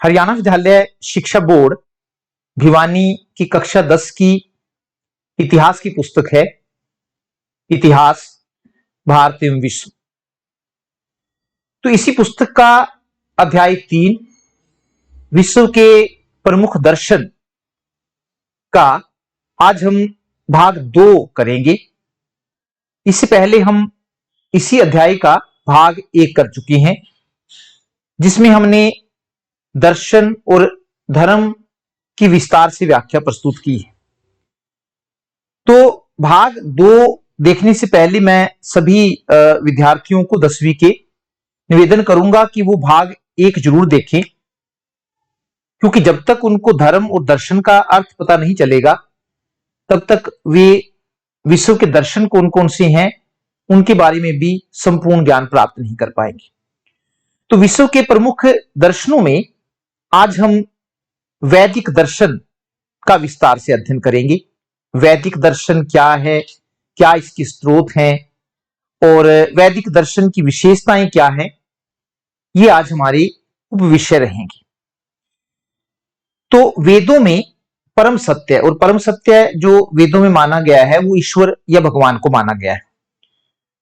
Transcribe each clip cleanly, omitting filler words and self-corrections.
हरियाणा विद्यालय शिक्षा बोर्ड भिवानी की कक्षा 10 की इतिहास की पुस्तक है इतिहास भारत एवं विश्व। तो इसी पुस्तक का अध्याय 3 विश्व के प्रमुख दर्शन का आज हम भाग 2 करेंगे। इससे पहले हम इसी अध्याय का भाग 1 कर चुके हैं, जिसमें हमने दर्शन और धर्म की विस्तार से व्याख्या प्रस्तुत की है। तो भाग 2 देखने से पहले मैं सभी विद्यार्थियों को 10वीं के निवेदन करूंगा कि वो भाग 1 जरूर देखें, क्योंकि जब तक उनको धर्म और दर्शन का अर्थ पता नहीं चलेगा तब तक वे विश्व के दर्शन कौन कौन से हैं उनके बारे में भी संपूर्ण ज्ञान प्राप्त नहीं कर पाएंगे। तो विश्व के प्रमुख दर्शनों में आज हम वैदिक दर्शन का विस्तार से अध्ययन करेंगे। वैदिक दर्शन क्या है, क्या इसके स्रोत हैं और वैदिक दर्शन की विशेषताएं क्या हैं, ये आज हमारे उपविषय रहेंगे। तो वेदों में परम सत्य, और परम सत्य जो वेदों में माना गया है वो ईश्वर या भगवान को माना गया है।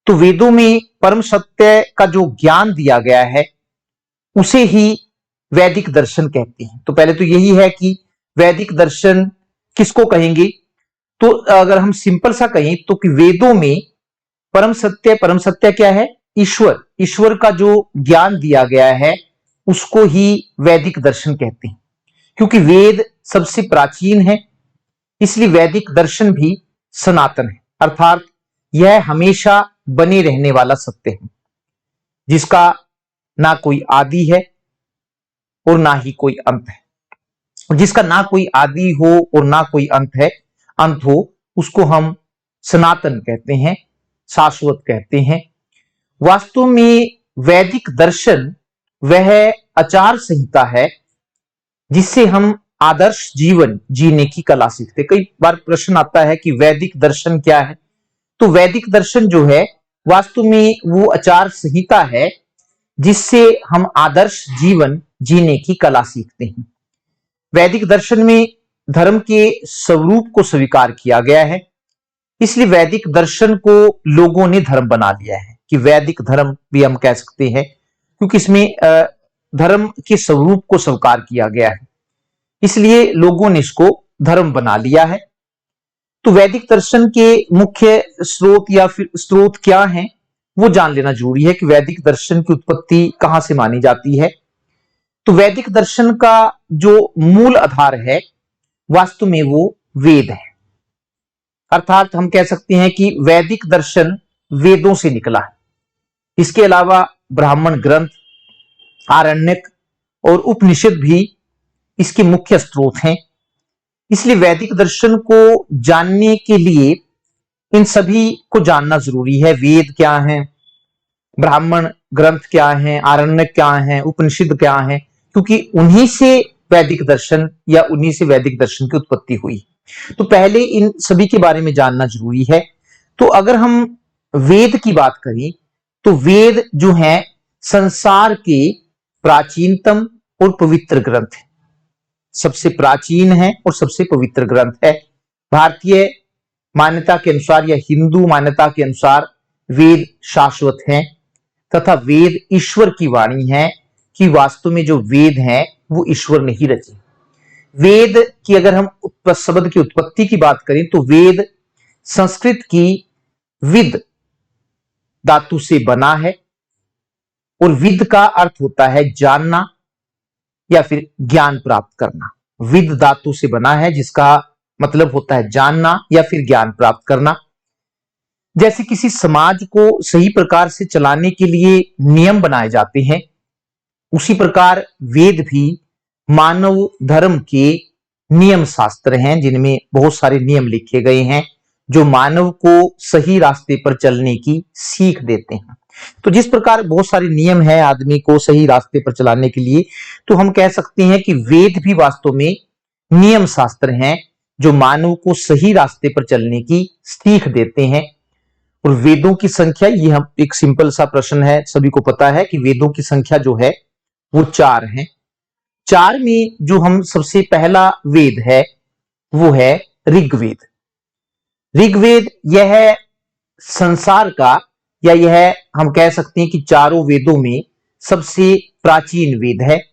तो वेदों में परम सत्य का जो ज्ञान दिया गया है उसे ही वैदिक दर्शन कहते हैं। तो पहले तो यही है कि वैदिक दर्शन किसको कहेंगे। तो अगर हम सिंपल सा कहें तो कि वेदों में परम सत्य क्या है? ईश्वर का जो ज्ञान दिया गया है उसको ही वैदिक दर्शन कहते हैं। क्योंकि वेद सबसे प्राचीन है, इसलिए वैदिक दर्शन भी सनातन है, अर्थात यह हमेशा बने रहने वाला सत्य है, जिसका ना कोई आदि है और ना ही कोई अंत है। जिसका ना कोई आदि हो और ना कोई अंत हो उसको हम सनातन कहते हैं, शाश्वत कहते हैं। वास्तव में वैदिक दर्शन वह आचार संहिता है जिससे हम आदर्श जीवन जीने की कला सीखते। कई बार प्रश्न आता है कि वैदिक दर्शन क्या है। तो वैदिक दर्शन जो है वास्तव में वो आचार संहिता है जिससे हम आदर्श जीवन जीने की कला सीखते हैं। वैदिक दर्शन में धर्म के स्वरूप को स्वीकार किया गया है, इसलिए वैदिक दर्शन को लोगों ने धर्म बना लिया है कि वैदिक धर्म भी हम कह सकते हैं, क्योंकि इसमें धर्म के स्वरूप को स्वीकार किया गया है, इसलिए लोगों ने इसको धर्म बना लिया है। तो वैदिक दर्शन के मुख्य स्रोत या फिर स्रोत क्या हैं वो जान लेना जरूरी है कि वैदिक दर्शन की उत्पत्ति कहां से मानी जाती है। तो वैदिक दर्शन का जो मूल आधार है वास्तव में वो वेद है, अर्थात हम कह सकते हैं कि वैदिक दर्शन वेदों से निकला है। इसके अलावा ब्राह्मण ग्रंथ, आरण्यक और उपनिषद भी इसके मुख्य स्रोत हैं। इसलिए वैदिक दर्शन को जानने के लिए इन सभी को जानना जरूरी है। वेद क्या है, ब्राह्मण ग्रंथ क्या है, आरण्यक क्या है, उपनिषद क्या है, क्योंकि उन्हीं से वैदिक दर्शन या उन्हीं से वैदिक दर्शन की उत्पत्ति हुई। तो पहले इन सभी के बारे में जानना जरूरी है। तो अगर हम वेद की बात करें तो वेद जो है संसार के प्राचीनतम और पवित्र ग्रंथ है, सबसे प्राचीन है और सबसे पवित्र ग्रंथ है। भारतीय मान्यता के अनुसार या हिंदू मान्यता के अनुसार वेद शाश्वत हैं तथा वेद ईश्वर की वाणी है कि वास्तव में जो वेद हैं वो ईश्वर ने ही रचे। वेद की अगर हम शब्द की उत्पत्ति की बात करें तो वेद संस्कृत की विद धातु से बना है, और विद का अर्थ होता है जानना या फिर ज्ञान प्राप्त करना। विद धातु से बना है जिसका मतलब होता है जानना या फिर ज्ञान प्राप्त करना। जैसे किसी समाज को सही प्रकार से चलाने के लिए नियम बनाए जाते हैं, उसी प्रकार वेद भी मानव धर्म के नियम शास्त्र हैं जिनमें बहुत सारे नियम लिखे गए हैं जो मानव को सही रास्ते पर चलने की सीख देते हैं। तो जिस प्रकार बहुत सारे नियम हैं आदमी को सही रास्ते पर चलाने के लिए, तो हम कह सकते हैं कि वेद भी वास्तव में नियम शास्त्र हैं जो मानव को सही रास्ते पर चलने की सीख देते हैं। और वेदों की संख्या, ये हम एक सिंपल सा प्रश्न है, सभी को पता है कि वेदों की संख्या जो है वो 4 है। चार में जो हम सबसे पहला वेद है वो है ऋग्वेद। ऋग्वेद यह संसार का, या यह हम कह सकते हैं कि चारों वेदों में सबसे प्राचीन वेद है।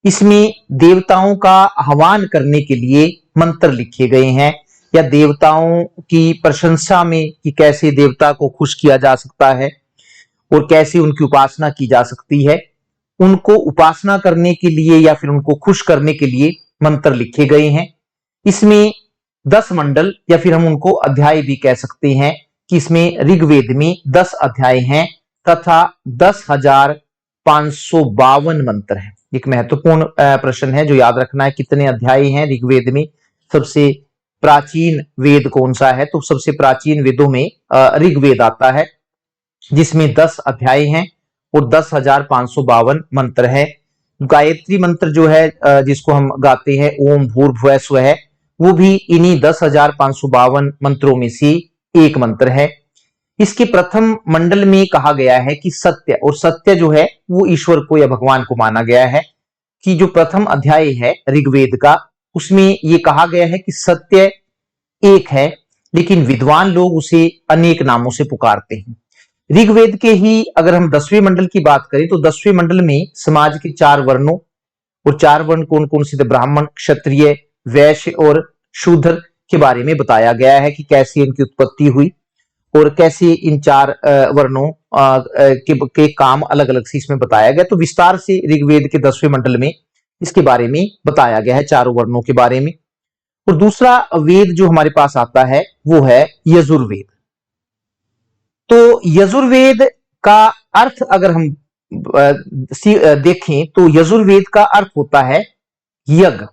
इसमें देवताओं का आह्वान करने के लिए मंत्र लिखे गए हैं, या देवताओं की प्रशंसा में कि कैसे देवता को खुश किया जा सकता है और कैसे उनकी उपासना की जा सकती है, उनको उपासना करने के लिए या फिर उनको खुश करने के लिए मंत्र लिखे गए हैं। इसमें 10 मंडल या फिर हम उनको अध्याय भी कह सकते हैं कि इसमें ऋग्वेद में 10 अध्याय हैं तथा 10,552 मंत्र हैं। एक महत्वपूर्ण प्रश्न है जो याद रखना है, कितने अध्याय हैं ऋग्वेद में, सबसे प्राचीन वेद कौन सा है? तो सबसे प्राचीन वेदों में ऋग्वेद आता है, जिसमें 10 अध्याय हैं और 10,552 मंत्र है। गायत्री मंत्र जो है जिसको हम गाते हैं ओम भूर्भुवः स्वः, वो भी इन्हीं 10,552 मंत्रों में से एक मंत्र है। इसके प्रथम मंडल में कहा गया है कि सत्य, और सत्य जो है वो ईश्वर को या भगवान को माना गया है। कि जो प्रथम अध्याय है ऋग्वेद का, उसमें ये कहा गया है कि सत्य एक है, लेकिन विद्वान लोग उसे अनेक नामों से पुकारते हैं। ऋग्वेद के ही अगर हम 10वें मंडल की बात करें तो 10वें मंडल में समाज के 4 वर्णों, और 4 वर्ण कौन कौन से थे? ब्राह्मण, क्षत्रिय, वैश्य और शूद्र के बारे में बताया गया है कि कैसे इनकी उत्पत्ति हुई और कैसे इन 4 वर्णों के काम अलग अलग से इसमें बताया गया। तो विस्तार से ऋग्वेद के 10वें मंडल में इसके बारे में बताया गया है, 4 वर्णों के बारे में। और दूसरा वेद जो हमारे पास आता है वो है यजुर्वेद। तो यजुर्वेद का अर्थ अगर हम देखें तो यजुर्वेद का अर्थ होता है यज्ञ।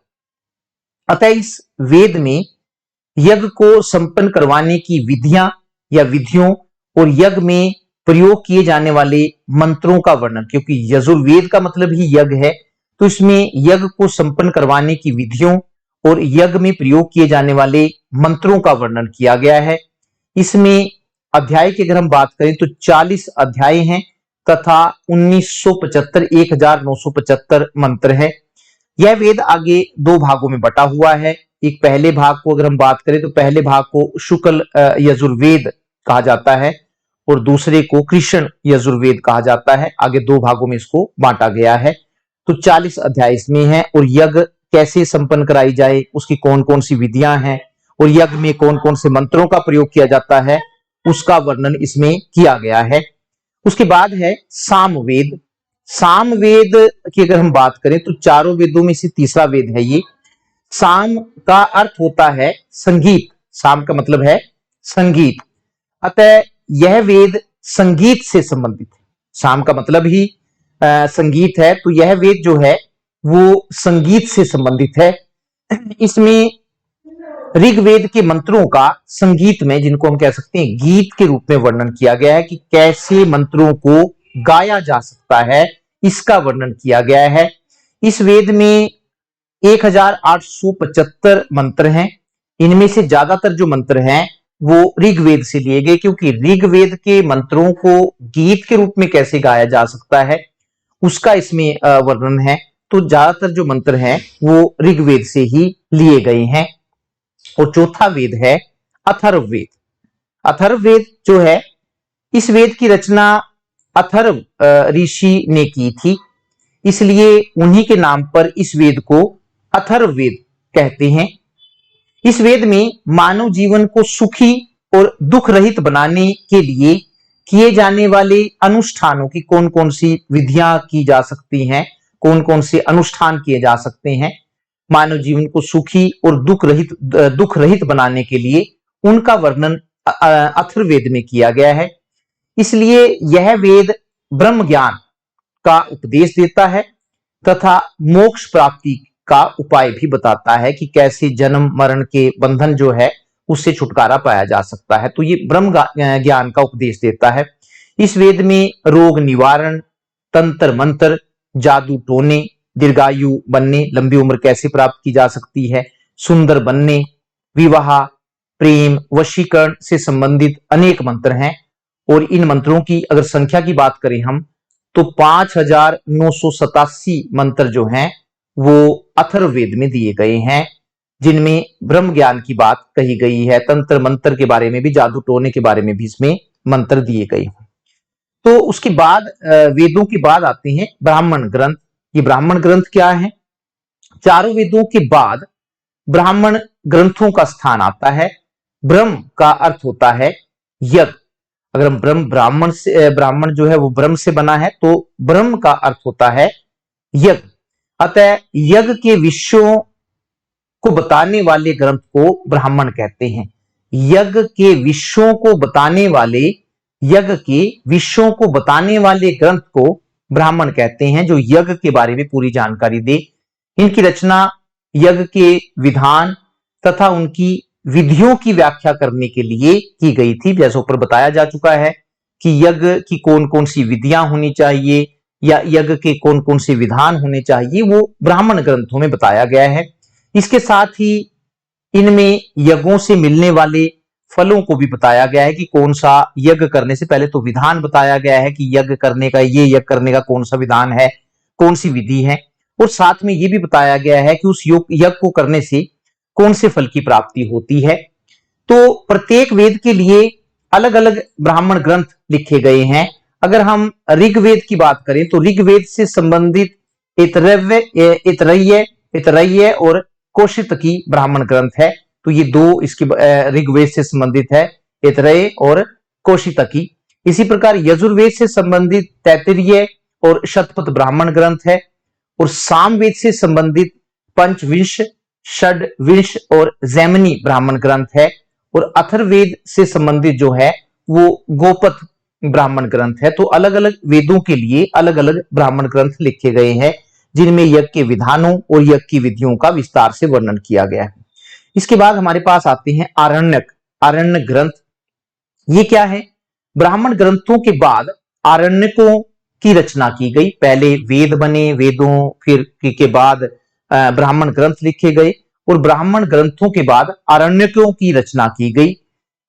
अतः इस वेद में यज्ञ को संपन्न करवाने की विधियां या विधियों और यज्ञ में प्रयोग किए जाने वाले मंत्रों का वर्णन, क्योंकि यजुर्वेद का मतलब ही यज्ञ है, तो इसमें यज्ञ को संपन्न करवाने की विधियों और यज्ञ में प्रयोग किए जाने वाले मंत्रों का वर्णन किया गया है। इसमें अध्याय की अगर हम बात करें तो 40 अध्याय हैं तथा 1975 मंत्र है। यह वेद आगे 2 भागों में बटा हुआ है। एक पहले भाग को अगर हम बात करें तो पहले भाग को शुक्ल यजुर्वेद कहा जाता है और दूसरे को कृष्ण यजुर्वेद कहा जाता है। आगे 2 भागों में इसको बांटा गया है। तो 40 अध्याय इसमें है, और यज्ञ कैसे संपन्न कराई जाए, उसकी कौन कौन सी विधियां हैं और यज्ञ में कौन कौन से मंत्रों का प्रयोग किया जाता है, उसका वर्णन इसमें किया गया है। उसके बाद है सामवेद। सामवेद की अगर हम बात करें तो 4 वेदों में से तीसरा वेद है ये। साम का अर्थ होता है संगीत, साम का मतलब है संगीत, अतः यह वेद संगीत से संबंधित है। साम का मतलब ही संगीत है, तो यह वेद जो है वो संगीत से संबंधित है। इसमें ऋग्वेद के मंत्रों का संगीत में, जिनको हम कह सकते हैं गीत के रूप में वर्णन किया गया है कि कैसे मंत्रों को गाया जा सकता है, इसका वर्णन किया गया है। इस वेद में 1875 मंत्र हैं। इनमें से ज्यादातर जो मंत्र हैं वो ऋग्वेद से लिए गए, क्योंकि ऋग्वेद के मंत्रों को गीत के रूप में कैसे गाया जा सकता है उसका इसमें वर्णन है। तो ज्यादातर जो मंत्र हैं वो ऋग्वेद से ही लिए गए हैं। और चौथा वेद है अथर्ववेद। अथर्ववेद जो है, इस वेद की रचना अथर्व ऋषि ने की थी, इसलिए उन्हीं के नाम पर इस वेद को अथर्ववेद कहते हैं। इस वेद में मानव जीवन को सुखी और दुख रहित बनाने के लिए किए जाने वाले अनुष्ठानों की कौन कौन सी विधियां की जा सकती हैं, कौन कौन से अनुष्ठान किए जा सकते हैं मानव जीवन को सुखी और दुख रहित बनाने के लिए, उनका वर्णन अथर्ववेद में किया गया है। इसलिए यह वेद ब्रह्म ज्ञान का उपदेश देता है तथा मोक्ष प्राप्ति का उपाय भी बताता है कि कैसे जन्म मरण के बंधन जो है उससे छुटकारा पाया जा सकता है। तो ये ब्रह्म ज्ञान का उपदेश देता है। इस वेद में रोग निवारण, तंत्र मंत्र, जादू टोने, दीर्घायु बनने, लंबी उम्र कैसे प्राप्त की जा सकती है, सुंदर बनने, विवाह, प्रेम, वशीकरण से संबंधित अनेक मंत्र हैं। और इन मंत्रों की अगर संख्या की बात करें हम तो 5,987 मंत्र जो हैं वो अथर्ववेद में दिए गए हैं, जिनमें ब्रह्म ज्ञान की बात कही गई है। तंत्र मंत्र के बारे में भी, जादू टोने के बारे में भी इसमें मंत्र दिए गए हैं। तो उसके बाद वेदों के बाद आते हैं ब्राह्मण ग्रंथ। ये ब्राह्मण ग्रंथ क्या है? चारों वेदों के बाद ब्राह्मण ग्रंथों का स्थान आता है। ब्रह्म का अर्थ होता है यज्ञ। अगर हम ब्राह्मण से, ब्राह्मण जो है वो ब्रह्म से बना है, तो ब्रह्म का अर्थ होता है यज्ञ। अतः यज्ञ के विषयों को बताने वाले ग्रंथ को ब्राह्मण कहते हैं। यज्ञ के विषयों को बताने वाले, यज्ञ के विषयों को बताने वाले ग्रंथ को ब्राह्मण कहते हैं, जो यज्ञ के बारे में पूरी जानकारी दे। इनकी रचना यज्ञ के विधान तथा उनकी विधियों की व्याख्या करने के लिए की गई थी। जैसे ऊपर बताया जा चुका है कि यज्ञ की कौन कौन सी विधियां होनी चाहिए या यज्ञ के कौन कौन से विधान होने चाहिए, वो ब्राह्मण ग्रंथों में बताया गया है। इसके साथ ही इनमें यज्ञों से मिलने वाले फलों को भी बताया गया है कि कौन सा यज्ञ करने से पहले तो विधान बताया गया है कि यज्ञ करने का, ये यज्ञ करने का कौन सा विधान है, कौन सी विधि है, और साथ में ये भी बताया गया है कि उस यज्ञ को करने से कौन से फल की प्राप्ति होती है। तो प्रत्येक वेद के लिए अलग अलग ब्राह्मण ग्रंथ लिखे गए हैं। अगर हम ऋग्वेद की बात करें तो ऋग्वेद से संबंधित इतरय्य और कौशितकी ब्राह्मण ग्रंथ है। तो ये दो इसकी ऋग्वेद से संबंधित है, इतरेय और कौशितकी। इसी प्रकार यजुर्वेद से संबंधित तैत्तिरीय और शतपथ ब्राह्मण ग्रंथ है, और सामवेद से संबंधित पंचविंश, षड्विंश और जैमिनी ब्राह्मण ग्रंथ है, और अथर्ववेद से संबंधित जो है वो गोपथ ब्राह्मण ग्रंथ है। तो अलग अलग वेदों के लिए अलग अलग ब्राह्मण ग्रंथ लिखे गए हैं, जिनमें यज्ञ के विधानों और यज्ञ की विधियों का विस्तार से वर्णन किया गया है। इसके बाद हमारे पास आते हैं आरण्यक, आरण्य ग्रंथ। ये क्या है? ब्राह्मण ग्रंथों के बाद आरण्यकों की रचना की गई। पहले वेद बने, वेदों फिर के बाद ब्राह्मण ग्रंथ लिखे गए, और ब्राह्मण ग्रंथों के बाद आरण्यकों की रचना की गई।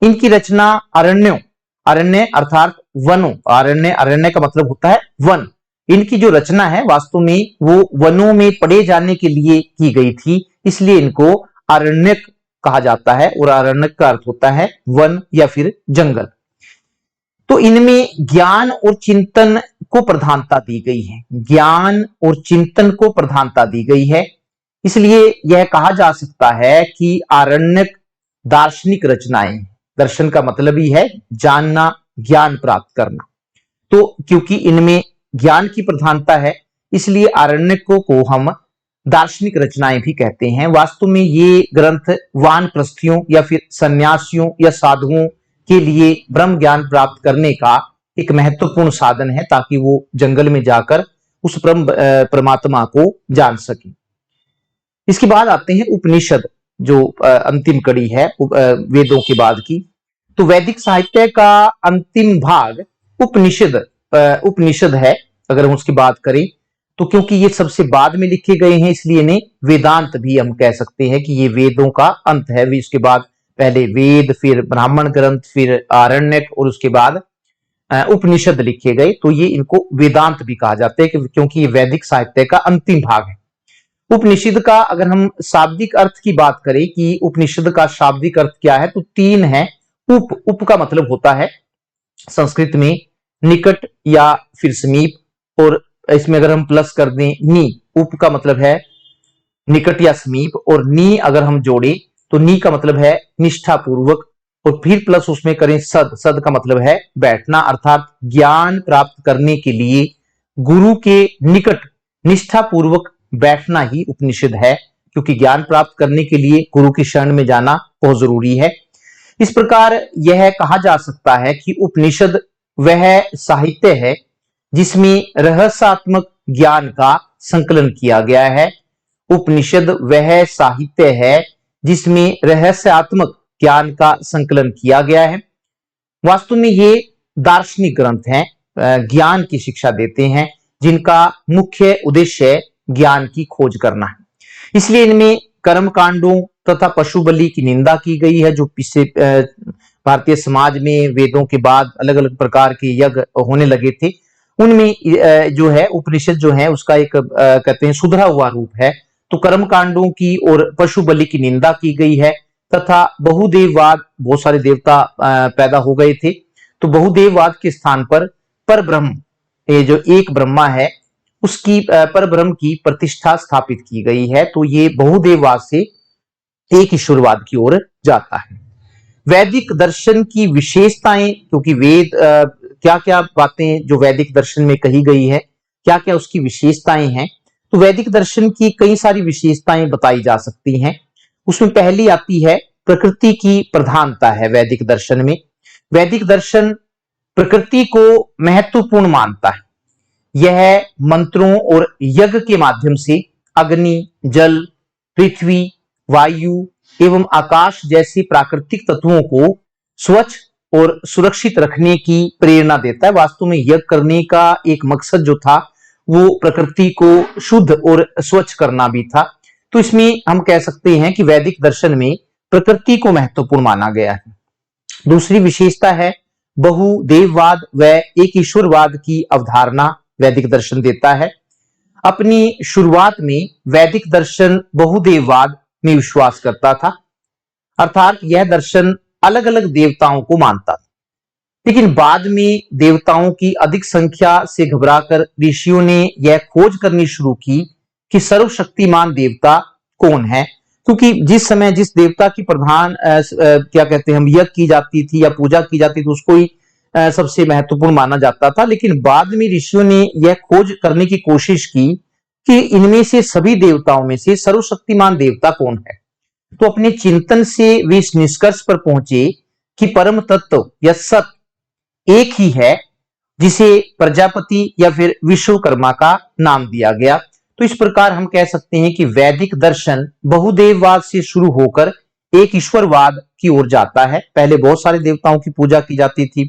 इनकी रचना अरण्यों, अरण्य अर्थात वनों, अरण्य का मतलब होता है वन। इनकी जो रचना है वास्तव में वो वनों में पढ़े जाने के लिए की गई थी, इसलिए इनको आरण्यक कहा जाता है, और आरण्यक का अर्थ होता है वन या फिर जंगल। तो इनमें ज्ञान और चिंतन को प्रधानता दी गई है, ज्ञान और चिंतन को प्रधानता दी गई है। इसलिए यह कहा जा सकता है कि आरण्यक दार्शनिक रचनाएं, दर्शन का मतलब ही है जानना, ज्ञान प्राप्त करना। तो क्योंकि इनमें ज्ञान की प्रधानता है, इसलिए आरण्यकों को हम दार्शनिक रचनाएं भी कहते हैं। वास्तव में ये ग्रंथ वानप्रस्थियों या फिर सन्यासियों या साधुओं के लिए ब्रह्म ज्ञान प्राप्त करने का एक महत्वपूर्ण साधन है, ताकि वो जंगल में जाकर उस परमात्मा को जान सके। इसके बाद आते हैं उपनिषद, जो अंतिम कड़ी है वेदों के बाद की। तो वैदिक साहित्य का अंतिम भाग उपनिषद है। अगर हम उसकी बात करें तो क्योंकि ये सबसे बाद में लिखे गए हैं, इसलिए इन्हें वेदांत भी हम कह सकते हैं कि ये वेदों का अंत है। इसके बाद पहले वेद, फिर ब्राह्मण ग्रंथ, फिर आरण्यक, और उसके बाद उपनिषद लिखे गए। तो ये इनको वेदांत भी कहा जाता है क्योंकि ये वैदिक साहित्य का अंतिम भाग है। उपनिषद का अगर हम शाब्दिक अर्थ की बात करें कि उपनिषद का शाब्दिक अर्थ क्या है, तो तीन है। उप का मतलब होता है संस्कृत में निकट या फिर समीप, और इसमें अगर हम प्लस कर दें नी, उप का मतलब है निकट या समीप, और नी अगर हम जोड़े तो नी का मतलब है निष्ठा पूर्वक, और फिर प्लस उसमें करें सद का मतलब है बैठना, अर्थात ज्ञान प्राप्त करने के लिए गुरु के निकट निष्ठा पूर्वक बैठना ही उपनिषद है, क्योंकि ज्ञान प्राप्त करने के लिए गुरु की शरण में जाना बहुत जरूरी है। इस प्रकार यह कहा जा सकता है कि उपनिषद वह साहित्य है जिसमें रहस्यात्मक ज्ञान का संकलन किया गया है। उपनिषद वह साहित्य है जिसमें रहस्यात्मक ज्ञान का संकलन किया गया है। वास्तव में ये दार्शनिक ग्रंथ हैं, ज्ञान की शिक्षा देते हैं, जिनका मुख्य उद्देश्य ज्ञान की खोज करना है। इसलिए इनमें कर्म कांडों तथा पशु बलि की निंदा की गई है, जो पिछले भारतीय समाज में वेदों के बाद अलग अलग प्रकार के यज्ञ होने लगे थे, उनमें जो है उपनिषद जो है उसका एक कहते हैं सुधरा हुआ रूप है। तो कर्म कांडों की और पशु बलि की निंदा की गई है तथा बहुदेववाद, बहुत सारे देवता पैदा हो गए थे, तो बहुदेववाद के स्थान पर ब्रह्म, ये जो एक ब्रह्मा है उसकी पर ब्रह्म की प्रतिष्ठा स्थापित की गई है। तो ये बहुदेववाद से एक ईश्वरवाद की ओर जाता है। वैदिक दर्शन की विशेषताएं, क्योंकि वेद क्या क्या बातें जो वैदिक दर्शन में कही गई है, क्या क्या उसकी विशेषताएं हैं, तो वैदिक दर्शन की कई सारी विशेषताएं बताई जा सकती हैं। उसमें पहली आती है प्रकृति की प्रधानता है वैदिक दर्शन में। वैदिक दर्शन प्रकृति को महत्वपूर्ण मानता है। यह मंत्रों और यज्ञ के माध्यम से अग्नि, जल, पृथ्वी, वायु एवं आकाश जैसे प्राकृतिक तत्वों को स्वच्छ और सुरक्षित रखने की प्रेरणा देता है। वास्तव में यज्ञ करने का एक मकसद जो था वो प्रकृति को शुद्ध और स्वच्छ करना भी था। तो इसमें हम कह सकते हैं कि वैदिक दर्शन में प्रकृति को महत्वपूर्ण माना गया है। दूसरी विशेषता है बहुदेववाद व एक ईश्वरवाद की अवधारणा वैदिक दर्शन देता है। अपनी शुरुआत में वैदिक दर्शन बहुदेववाद में विश्वास करता था, अर्थात यह दर्शन अलग अलग देवताओं को मानता था। लेकिन बाद में देवताओं की अधिक संख्या से घबराकर ऋषियों ने यह खोज करनी शुरू की कि सर्वशक्तिमान देवता कौन है, क्योंकि जिस समय जिस देवता की प्रधान क्या कहते हैं हम यज्ञ की जाती थी या पूजा की जाती थी उसको ही सबसे महत्वपूर्ण माना जाता था। लेकिन बाद में ऋषियों ने यह खोज करने की कोशिश की कि इनमें से सभी देवताओं में से सर्वशक्तिमान देवता कौन है। तो अपने चिंतन से वे इस निष्कर्ष पर पहुंचे कि परम तत्व या सत्य एक ही है, जिसे प्रजापति या फिर विश्वकर्मा का नाम दिया गया। तो इस प्रकार हम कह सकते हैं कि वैदिक दर्शन बहुदेववाद से शुरू होकर एक ईश्वरवाद की ओर जाता है। पहले बहुत सारे देवताओं की पूजा की जाती थी,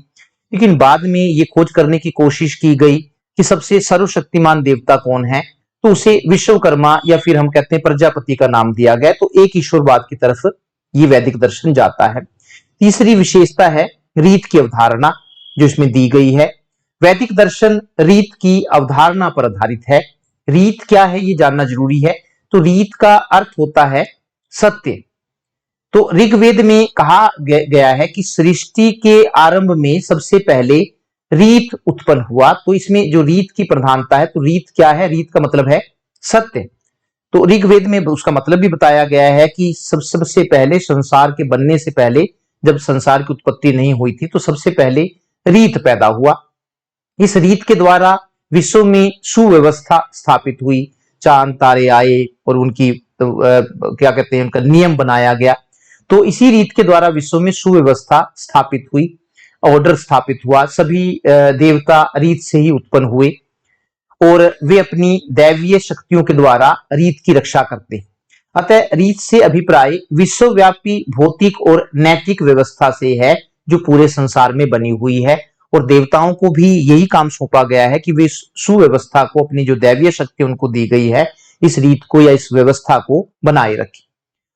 लेकिन बाद में ये खोज करने की कोशिश की गई कि सबसे सर्वशक्तिमान देवता कौन है, तो उसे विश्वकर्मा या फिर हम कहते हैं प्रजापति का नाम दिया गया। तो एक ईश्वरवाद की तरफ ये वैदिक दर्शन जाता है। तीसरी विशेषता है रीत की अवधारणा जो इसमें दी गई है। वैदिक दर्शन रीत की अवधारणा पर आधारित है। रीत क्या है ये जानना जरूरी है। तो रीत का अर्थ होता है सत्य। तो ऋग्वेद में कहा गया है कि सृष्टि के आरंभ में सबसे पहले रीत उत्पन्न हुआ। तो इसमें जो रीत की प्रधानता है, तो रीत क्या है, रीत का मतलब है सत्य। तो ऋग्वेद में उसका मतलब भी बताया गया है कि सबसे पहले संसार के बनने से पहले जब संसार की उत्पत्ति नहीं हुई थी तो सबसे पहले रीत पैदा हुआ। इस रीत के द्वारा विश्व में सुव्यवस्था स्थापित हुई, चांद तारे आए और उनकी क्या कहते हैं उनका नियम बनाया गया। तो इसी रीत के द्वारा विश्व में सुव्यवस्था स्थापित हुई, ऑर्डर स्थापित हुआ। सभी देवता रीत से ही उत्पन्न हुए और वे अपनी दैवीय शक्तियों के द्वारा रीत की रक्षा करते हैं। अतः रीत से अभिप्राय विश्वव्यापी भौतिक और नैतिक व्यवस्था से है जो पूरे संसार में बनी हुई है। और देवताओं को भी यही काम सौंपा गया है कि वे सुव्यवस्था को, अपनी जो दैवीय शक्ति उनको दी गई है, इस रीत को या इस व्यवस्था को बनाए रखें।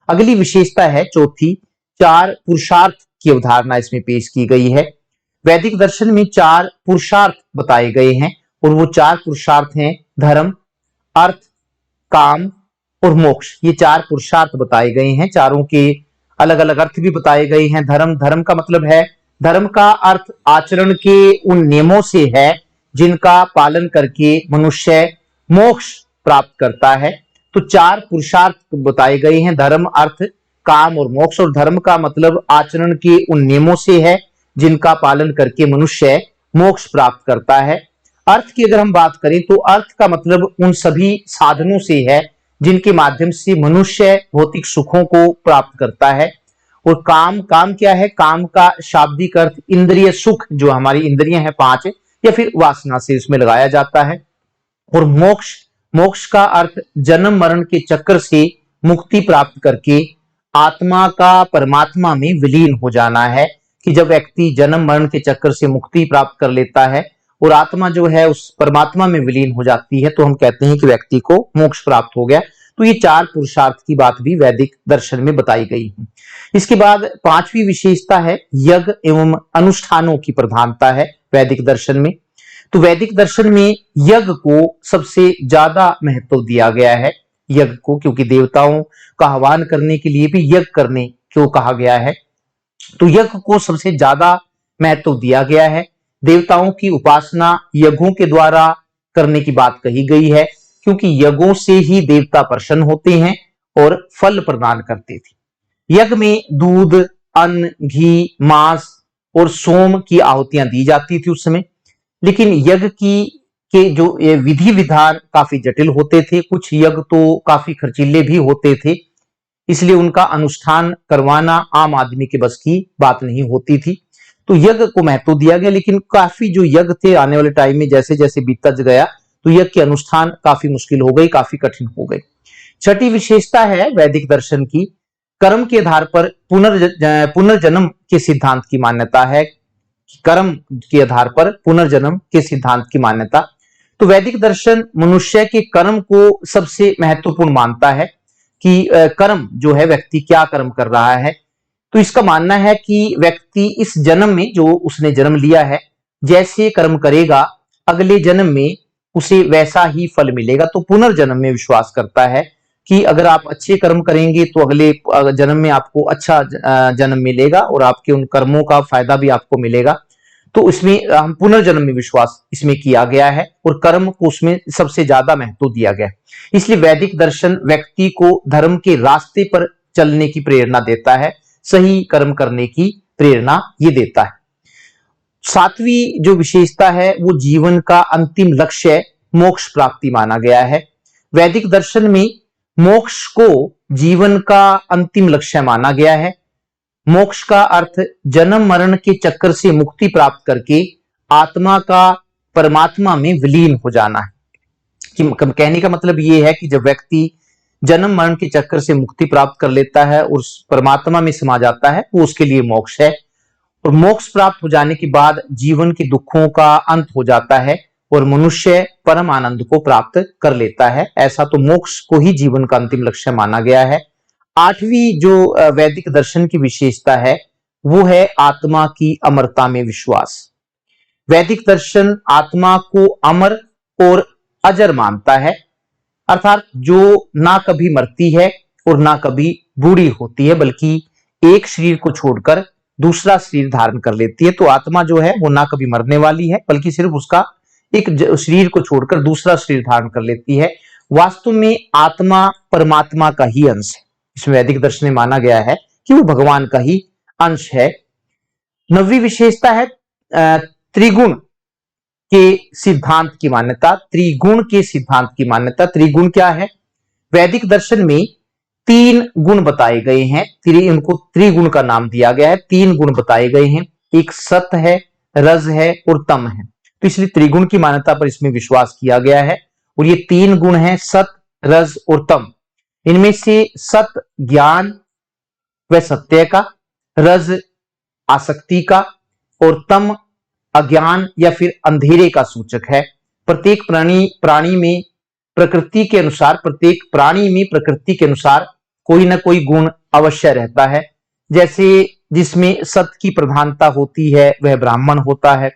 अगली विशेषता है चौथी, चार पुरुषार्थ की अवधारणा इसमें पेश की गई है। वैदिक दर्शन में चार पुरुषार्थ बताए गए हैं और वो चार पुरुषार्थ हैं धर्म, अर्थ, काम और मोक्ष। ये चार पुरुषार्थ बताए गए हैं। चारों के अलग अलग अर्थ भी बताए गए हैं। धर्म का मतलब है, धर्म का अर्थ आचरण के उन नियमों से है जिनका पालन करके मनुष्य मोक्ष प्राप्त करता है। तो चार पुरुषार्थ बताए गए हैं, धर्म, अर्थ, काम और मोक्ष। और धर्म का मतलब आचरण के उन नियमों से है जिनका पालन करके मनुष्य मोक्ष प्राप्त करता है। अर्थ की अगर हम बात करें तो अर्थ का मतलब उन सभी साधनों से है जिनके माध्यम से मनुष्य भौतिक सुखों को प्राप्त करता है। और काम क्या है, काम का शाब्दिक अर्थ इंद्रिय सुख, जो हमारी इंद्रियां हैं पांच या फिर वासना से इसमें लगाया जाता है। और मोक्ष का अर्थ जन्म मरण के चक्र से मुक्ति प्राप्त करके आत्मा का परमात्मा में विलीन हो जाना है। कि जब व्यक्ति जन्म मरण के चक्कर से मुक्ति प्राप्त कर लेता है और आत्मा जो है उस परमात्मा में विलीन हो जाती है, तो हम कहते हैं कि व्यक्ति को मोक्ष प्राप्त हो गया। तो ये चार पुरुषार्थ की बात भी वैदिक दर्शन में बताई गई है। इसके बाद पांचवी विशेषता है यज्ञ एवं अनुष्ठानों की प्रधानता है वैदिक दर्शन में। तो वैदिक दर्शन में यज्ञ को सबसे ज्यादा महत्व दिया गया है, यज्ञ को, क्योंकि देवताओं का आह्वान करने के लिए भी यज्ञ करने को कहा गया है। तो यज्ञ को सबसे ज्यादा महत्व दिया गया है। देवताओं की उपासना यज्ञों के द्वारा करने की बात कही गई है, क्योंकि यज्ञों से ही देवता प्रसन्न होते हैं और फल प्रदान करते थे। यज्ञ में दूध, अन्न, घी, मांस और सोम की आहुतियां दी जाती थी उस समय। लेकिन यज्ञ की के जो विधि विधान काफी जटिल होते थे, कुछ यज्ञ तो काफी खर्चीले भी होते थे, इसलिए उनका अनुष्ठान करवाना आम आदमी के बस की बात नहीं होती थी। तो यज्ञ को महत्व दिया गया, लेकिन काफी जो यज्ञ थे आने वाले टाइम में जैसे जैसे बीतता गया तो यज्ञ के अनुष्ठान काफी मुश्किल हो गई, काफी कठिन हो गए। छठी विशेषता है वैदिक दर्शन की, कर्म के आधार पर पुनर्जन्म के सिद्धांत की मान्यता है। कर्म के आधार पर पुनर्जन्म के सिद्धांत की मान्यता। तो वैदिक दर्शन मनुष्य के कर्म को सबसे महत्वपूर्ण मानता है कि कर्म जो है, व्यक्ति क्या कर्म कर रहा है। तो इसका मानना है कि व्यक्ति इस जन्म में जो उसने जन्म लिया है, जैसे कर्म करेगा अगले जन्म में उसे वैसा ही फल मिलेगा। तो पुनर्जन्म में विश्वास करता है कि अगर आप अच्छे कर्म करेंगे तो अगले जन्म में आपको अच्छा जन्म मिलेगा और आपके उन कर्मों का फायदा भी आपको मिलेगा। तो इसमें हम पुनर्जन्म में विश्वास इसमें किया गया है और कर्म को उसमें सबसे ज्यादा महत्व दिया गया है। इसलिए वैदिक दर्शन व्यक्ति को धर्म के रास्ते पर चलने की प्रेरणा देता है, सही कर्म करने की प्रेरणा ये देता है। सातवीं जो विशेषता है वो जीवन का अंतिम लक्ष्य मोक्ष प्राप्ति माना गया है। वैदिक दर्शन में मोक्ष को जीवन का अंतिम लक्ष्य माना गया है। मोक्ष का अर्थ जन्म मरण के चक्कर से मुक्ति प्राप्त करके आत्मा का परमात्मा में विलीन हो जाना है। कि कहने का मतलब यह है कि जब व्यक्ति जन्म मरण के चक्कर से मुक्ति प्राप्त कर लेता है और उस परमात्मा में समा जाता है, वो उसके लिए मोक्ष है। और मोक्ष प्राप्त हो जाने के बाद जीवन के दुखों का अंत हो जाता है और मनुष्य परम आनंद को प्राप्त कर लेता है। ऐसा तो मोक्ष को ही जीवन का अंतिम लक्ष्य माना गया है। आठवीं जो वैदिक दर्शन की विशेषता है वो है आत्मा की अमरता में विश्वास। वैदिक दर्शन आत्मा को अमर और अजर मानता है, अर्थात जो ना कभी मरती है और ना कभी बूढ़ी होती है, बल्कि एक शरीर को छोड़कर दूसरा शरीर धारण कर लेती है। तो आत्मा जो है वो ना कभी मरने वाली है, बल्कि सिर्फ उसका एक शरीर को छोड़कर दूसरा शरीर धारण कर लेती है। वास्तव में आत्मा परमात्मा का ही अंश है। इसमें वैदिक दर्शन में माना गया है कि वो भगवान का ही अंश है। नवीं विशेषता है त्रिगुण के सिद्धांत की मान्यता। त्रिगुण के सिद्धांत की मान्यता। त्रिगुण क्या है? वैदिक दर्शन में 3 गुण बताए गए हैं, इनको त्रिगुण का नाम दिया गया है। 3 गुण बताए गए हैं, एक सत है, रज है और तम है। तो इसलिए त्रिगुण की मान्यता पर इसमें विश्वास किया गया है। और ये 3 गुण हैं, सत, रज और तम। इनमें से सत ज्ञान व सत्य का, रज आसक्ति का और तम अज्ञान या फिर अंधेरे का सूचक है। प्रत्येक प्राणी में प्रकृति के अनुसार कोई ना कोई गुण अवश्य रहता है। जैसे जिसमें सत की प्रधानता होती है वह ब्राह्मण होता है,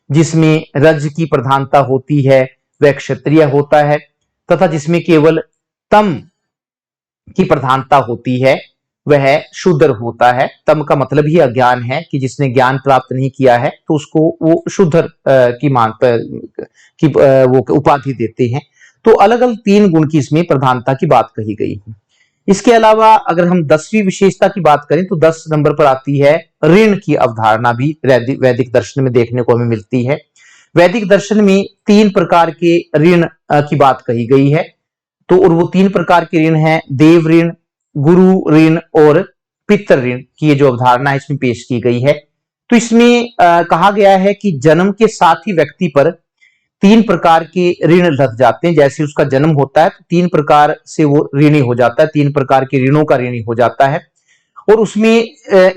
जिसमें रज की प्रधानता होती है वह क्षत्रिय होता है, तथा जिसमें केवल तम की प्रधानता होती है वह शूद्र होता है। तम का मतलब ही अज्ञान है कि जिसने ज्ञान प्राप्त नहीं किया है तो उसको वो शूद्र की वो उपाधि देते हैं। तो अलग अलग 3 गुण की इसमें प्रधानता की बात कही गई है। इसके अलावा अगर हम 10वीं विशेषता की बात करें तो 10 नंबर पर आती है ऋण की अवधारणा भी वैदिक दर्शन में देखने को हमें मिलती है। वैदिक दर्शन में 3 प्रकार के ऋण की बात कही गई है। तो और वो 3 प्रकार के ऋण हैं, देव ऋण, गुरु ऋण और पितृ ऋण की ये जो अवधारणा है इसमें पेश की गई है। तो इसमें कहा गया है कि जन्म के साथ ही व्यक्ति पर 3 प्रकार के ऋण लग जाते हैं। जैसे उसका जन्म होता है तो 3 प्रकार से वो ऋणी हो जाता है, 3 प्रकार के ऋणों का ऋणी हो जाता है। और उसमें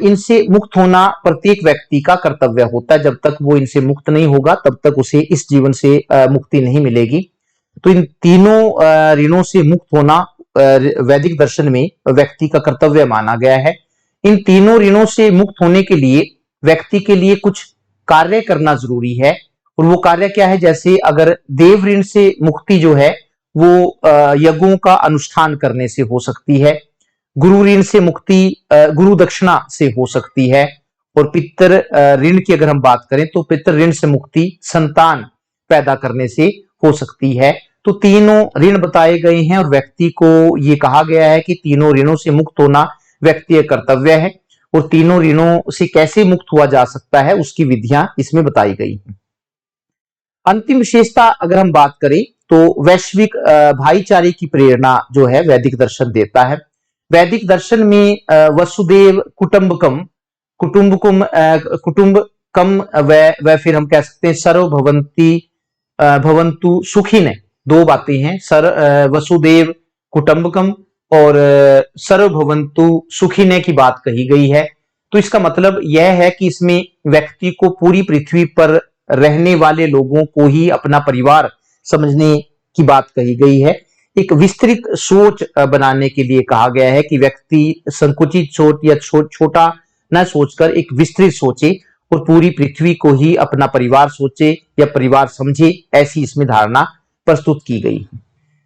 इनसे मुक्त होना प्रत्येक व्यक्ति का कर्तव्य होता है। जब तक वो इनसे मुक्त नहीं होगा तब तक उसे इस जीवन से मुक्ति नहीं मिलेगी। तो इन तीनों ऋणों से मुक्त होना वैदिक दर्शन में व्यक्ति का कर्तव्य माना गया है। इन तीनों ऋणों से मुक्त होने के लिए व्यक्ति के लिए कुछ कार्य करना जरूरी है और वो कार्य क्या है, जैसे अगर देव ऋण से मुक्ति जो है वो यज्ञों का अनुष्ठान करने से हो सकती है, गुरु ऋण से मुक्ति गुरु दक्षिणा से हो सकती है, और पितर ऋण की अगर हम बात करें तो पितर ऋण से मुक्ति संतान पैदा करने से हो सकती है। तो तीनों ऋण बताए गए हैं और व्यक्ति को ये कहा गया है कि तीनों ऋणों से मुक्त होना व्यक्ति का कर्तव्य है, और तीनों ऋणों से कैसे मुक्त हुआ जा सकता है उसकी विधियां इसमें बताई गई हैं। अंतिम विशेषता अगर हम बात करें तो वैश्विक भाईचारे की प्रेरणा जो है वैदिक दर्शन देता है। वैदिक दर्शन में वसुदेव कुटुंबकम कुटुंबकुम कुटुंबकम व फिर हम कह सकते हैं सर्वभवंती भवंतु सुखी ने, दो बातें हैं, वसुदेव कुटुंबकम और सर्वभवंतु सुखी ने की बात कही गई है। तो इसका मतलब यह है कि इसमें व्यक्ति को पूरी पृथ्वी पर रहने वाले लोगों को ही अपना परिवार समझने की बात कही गई है। एक विस्तृत सोच बनाने के लिए कहा गया है कि व्यक्ति संकुचित सोच या छोटा न सोचकर एक विस्तृत सोचे और पूरी पृथ्वी को ही अपना परिवार सोचे या परिवार समझे, ऐसी इसमें धारणा प्रस्तुत की गई।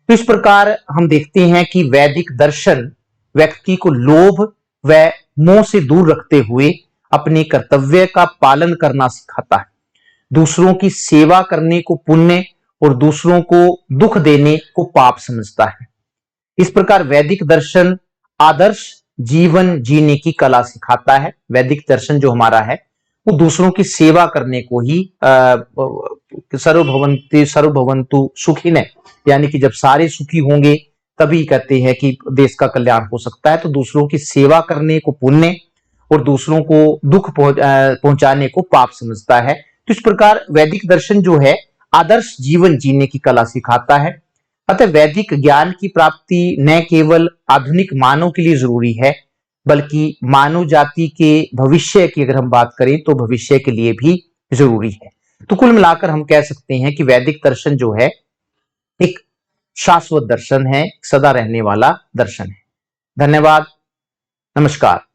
तो इस प्रकार हम देखते हैं कि वैदिक दर्शन व्यक्ति को लोभ व मोह से दूर रखते हुए अपने कर्तव्य का पालन करना सिखाता है, दूसरों की सेवा करने को पुण्य और दूसरों को दुख देने को पाप समझता है। इस प्रकार वैदिक दर्शन आदर्श जीवन जीने की कला सिखाता है। वैदिक दर्शन जो हमारा है वो दूसरों की सेवा करने को ही सर्वभवंतु सुखी ने, यानी कि जब सारे सुखी होंगे तभी कहते हैं कि देश का कल्याण हो सकता है। तो दूसरों की सेवा करने को पुण्य और दूसरों को दुख पहुंचाने को पाप समझता है। तो इस प्रकार वैदिक दर्शन जो है आदर्श जीवन जीने की कला सिखाता है। अतः वैदिक ज्ञान की प्राप्ति न केवल आधुनिक मानव के लिए जरूरी है, बल्कि मानव जाति के भविष्य की अगर हम बात करें तो भविष्य के लिए भी जरूरी है। तो कुल मिलाकर हम कह सकते हैं कि वैदिक दर्शन जो है एक शाश्वत दर्शन है, सदा रहने वाला दर्शन है। धन्यवाद, नमस्कार।